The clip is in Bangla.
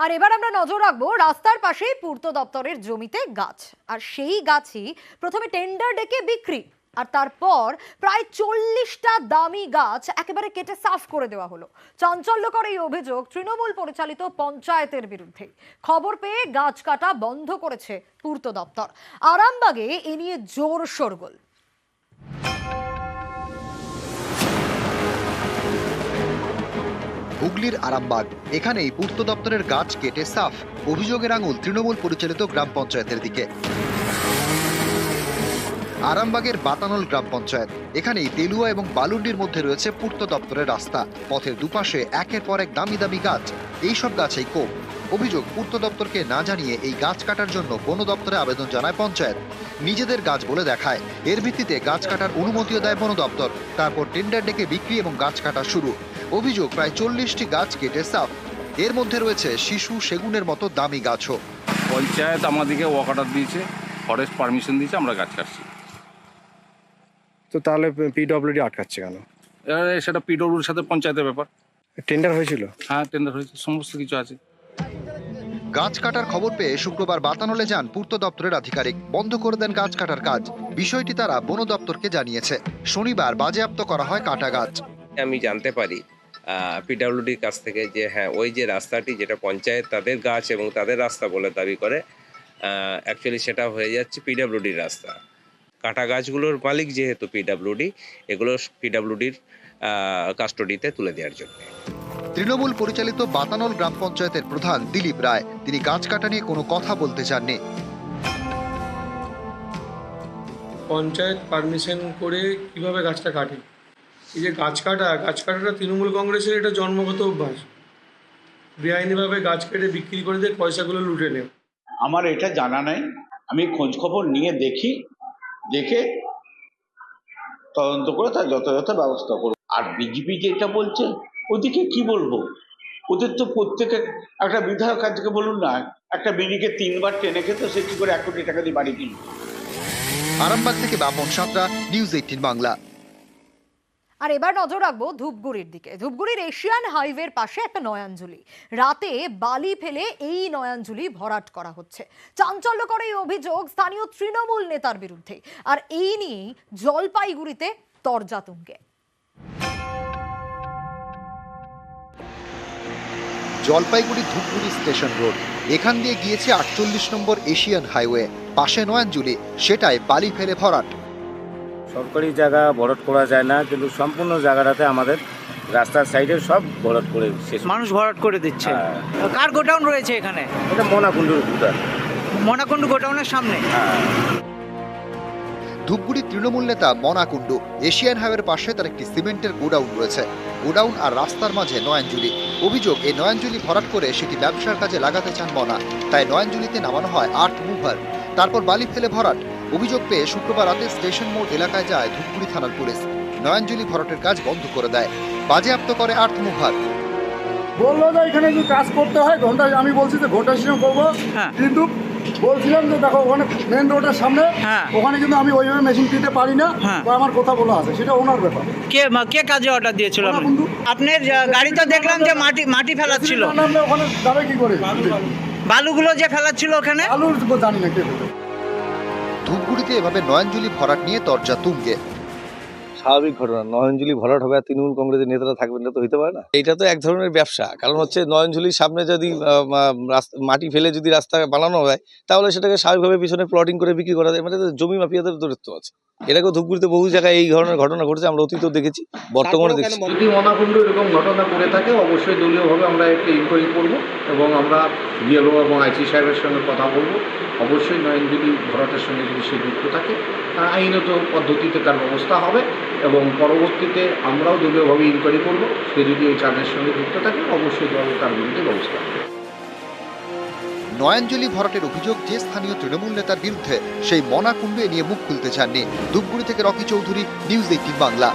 আর এবার আমরা নজর রাখবো রাস্তার পাশেই পূর্ত দপ্তরের জমিতে গাছ, আর সেই গাছই প্রথমে টেন্ডার ডেকে বিক্রি, আর তারপর প্রায় 40টা দামি গাছ একেবারে কেটে সাফ করে দেওয়া হলো। চাঞ্চল্যকর এই অভিযোগ তৃণমূল পরিচালিত পঞ্চায়েতের বিরুদ্ধে। খবর পেয়ে গাছ কাটা বন্ধ করেছে পূর্ত দপ্তর। আরামবাগে এ নিয়ে জোর শোরগোল। হুগলির আরামবাগ, এখানেই পূর্ত দপ্তরের গাছ কেটে সাফ। অভিযোগের আঙুল তৃণমূল পরিচালিত গ্রাম পঞ্চায়েতের দিকে। আরামবাগের বাতানল গ্রাম পঞ্চায়েত, এখানেই তেলুয়া এবং বালুন্ডির মধ্যে রয়েছে পূর্ত দপ্তরের রাস্তা। পথের দুপাশে একের পর এক দামি দামি গাছ, এইসব গাছেই কোপ। অভিযোগ, পূর্ত দপ্তরকে না জানিয়ে এই গাছ কাটার জন্য বন দপ্তরে আবেদন জানায় পঞ্চায়েত। নিজেদের গাছ বলে দেখায়, এর ভিত্তিতে গাছ কাটার অনুমতিও দেয় বন দপ্তর। তারপর টেন্ডার ডেকে বিক্রি এবং গাছ কাটা শুরু। অভিযোগ, প্রায় 40টি গাছ কেটে সাফ। এর মধ্যে রয়েছে শিশু, সেগুনের মতো দামি গাছও। পঞ্চায়েত আমাদেরকে ওয়াক অর্ডার দিয়েছে, ফরেস্ট পারমিশন দিয়েছে, আমরা গাছ কাটছি। তো তাহলে পিডব্লিউডি আটকাচ্ছে কেন? এবারে সেটা পিডব্লিউর সাথে পঞ্চায়েতের ব্যাপার। টেন্ডার হয়েছিল? হ্যাঁ, টেন্ডার হয়েছে, সমস্ত কিছু আছে। গাছ কাটার খবর পেয়ে শুক্রবার বাতানলে যান পূর্ত দপ্তরের আধিকারিক, বন্ধ করে দেন গাছ কাটার কাজ। বিষয়টি তারা বন দপ্তরকে জানিয়েছে। শনিবার বাজেয়াপ্ত করা হয় কাটা গাছ। আমি জানতে পারি পিডব্লিউডির কাছ থেকে যে হ্যাঁ, ওই যে রাস্তাটি যেটা পঞ্চায়েত তাদের গাছ এবং তাদের রাস্তা বলে দাবি করে, অ্যাকচুয়ালি সেটা হয়ে যাচ্ছে পিডব্লিউডির রাস্তা। কাটা গাছগুলোর মালিক যেহেতু পিডব্লিউডি, এগুলো পিডব্লিউডির কাস্টডিতে তুলে দেওয়ার জন্য। তৃণমূল পরিচালিত বাতানল গ্রাম পঞ্চায়েতের প্রধান দিলীপ রায়, তিনি গাছ কাটা নিয়ে কোনো কথা বলতে চাননি। পঞ্চায়েত পারমিশন করে কিভাবে গাছটা কাটে? এই যে গাছ কাটাটা তৃণমূল কংগ্রেসের এটা জন্মগত অভ্যাস। বেআইনিভাবে গাছ কেটে বিক্রি করে দিয়ে পয়সাগুলো লুটে নেয়। আমার এটা জানা নাই, আমি খোঁজ খবর নিয়ে দেখে তদন্ত করে তার যথাযথ ব্যবস্থা করব। আর বিজেপি যেটা বলছে ওদিকে কি বলবো, ওদের তো প্রত্যেকের একটা বিধায়ক আজকে বলুন না, একটা বিড়িকে 3বার টেনে খেত, সে কি করে 1 কোটি টাকা দিয়ে বাড়ি কিনবে? আরামবাগ থেকে বাপন সাঁতরা, নিউজ 18 বাংলা। আর এবার নজর রাখবো ধূপগুড়ির দিকে। ধূপগুড়ির এশিয়ান হাইওয়ের পাশে একটা নয়াঞ্জলি, রাতে বালি ফেলে এই নয়াঞ্জলি ভরাট করা হচ্ছে। চাঞ্চল্যকর এই অভিযোগ স্থানীয় তৃণমূল নেতার বিরুদ্ধে, আর এই নিয়েই জলপাইগুড়িতে তরজা তুঙ্গে। জলপাইগুড়ি ধূপগুড়ি স্টেশন রোড, এখান দিয়ে গিয়েছে 48 নম্বর এশিয়ান হাইওয়ে। পাশে নয়াঞ্জলি, সেটাই বালি ফেলে ভরাট। সরকারি জায়গা ভরাট করা যায় না, কিন্তু সম্পূর্ণ জায়গাটাতে আমাদের রাস্তার সাইডে সব ভরাট করে শেষ। মানুষ ভরাট করে দিচ্ছে। কার গোডাউন রয়েছে এখানে? এটা মনাকুণ্ডুর ভুটান, মনাকুণ্ডু গোডাউনের সামনে। ধূপগুড়ি তৃণমূল নেতা মনা কুণ্ডু, এশিয়ান হাইওয়ের পাশে তার একটি সিমেন্টের গোডাউন রয়েছে। গোডাউন আর রাস্তার মাঝে নয়াঞ্জলি। অভিযোগ, এই নয়াঞ্জলি ভরাট করে সেটি ব্যবসার কাজে লাগাতে চান মনা, তাই নয়াঞ্জলিতে নামানো হয় আর্ট মুভার, তারপর বালি ফেলে ভরাট। অভিযোগ পেয়ে শুক্রবার রাতে স্টেশন মোড় এলাকায় যায় ধূপগুড়ি থানার পুলিশ। নয়াঞ্জলি ভরাটের কাজ বন্ধ করে দেয়, বাজেয়াপ্ত করে আর্ট মুভার। বললো যে এখানে যে কাজ করতে হয় ঘন্টা, আমি বলছি যে ঘন্টা সিস্টেম করবো, কিন্তু বলছিলাম যে দেখো ওখানে মেন রোডের সামনে, ওখানে কিন্তু আমি ওইভাবে মেশিন কিনতে পারি না, আমার কথা বলা আছে, সেটা ওনার ব্যাপার। কে কাজে অর্ডার দিয়েছিল? আপনার গাড়ি তো দেখলাম যে মাটি ফেলাচ্ছিল। ওখানে যাবে কি করে? বালুগুলো যে ফেলাচ্ছিল ওখানে, আলুর জানি না কে। ধূপগুড়িতে এভাবে নয়াঞ্জলি ভরাট নিয়ে তরজা তুঙ্গে। স্বাভাবিক ঘটনা, নয়নজুলি ভরাট হবে আর তৃণমূল কংগ্রেসের নেতারা থাকবেন না তো হইতে পারে না। এটা তো এক ধরনের ব্যবসা, কারণ হচ্ছে নয়নজুলির সামনে যদি মাটি ফেলে যদি রাস্তা বানানো হয়, তাহলে সেটাকে স্বাভাবিকভাবে পিছনে প্লটিং করে বিক্রি করা যায়। মানে জমি মাফিয়াদের দরিদ্র আছে। এটাকেও ধূপগুড়িতে বহু জায়গায় এই ধরনের ঘটনা ঘটেছে, আমরা অতীতেও দেখেছি, বর্তমানে দেখছি। যদি মনাকুণ্ড এরকম ঘটনা করে থাকে, অবশ্যই দলীয়ভাবে আমরা একটা ইনকোয়ারি করব এবং আমরা বিএলও এবং আইসি সাহেবের সঙ্গে কথা বলব। অবশ্যই নয়নজুলি ভরাটের সঙ্গে যদি সে যুক্ত থাকে, আইনত পদ্ধতিতে তার ব্যবস্থা হবে এবং পরবর্তীতে আমরাও দলীয়ভাবে ইনকোয়ারি করব। সে যদি ওই চাঁদের সঙ্গে যুক্ত থাকে, অবশ্যই দল তার বিরুদ্ধে ব্যবস্থা হবে। নয়াঞ্জলি ভরাটের অভিযোগ যে স্থানীয় তৃণমূল নেতার বিরুদ্ধে, সেই মনা কুণ্ডু এ নিয়ে মুখ খুলতে চাননি। ধূপগুড়ি থেকে রকি চৌধুরী, নিউজ 18 বাংলা।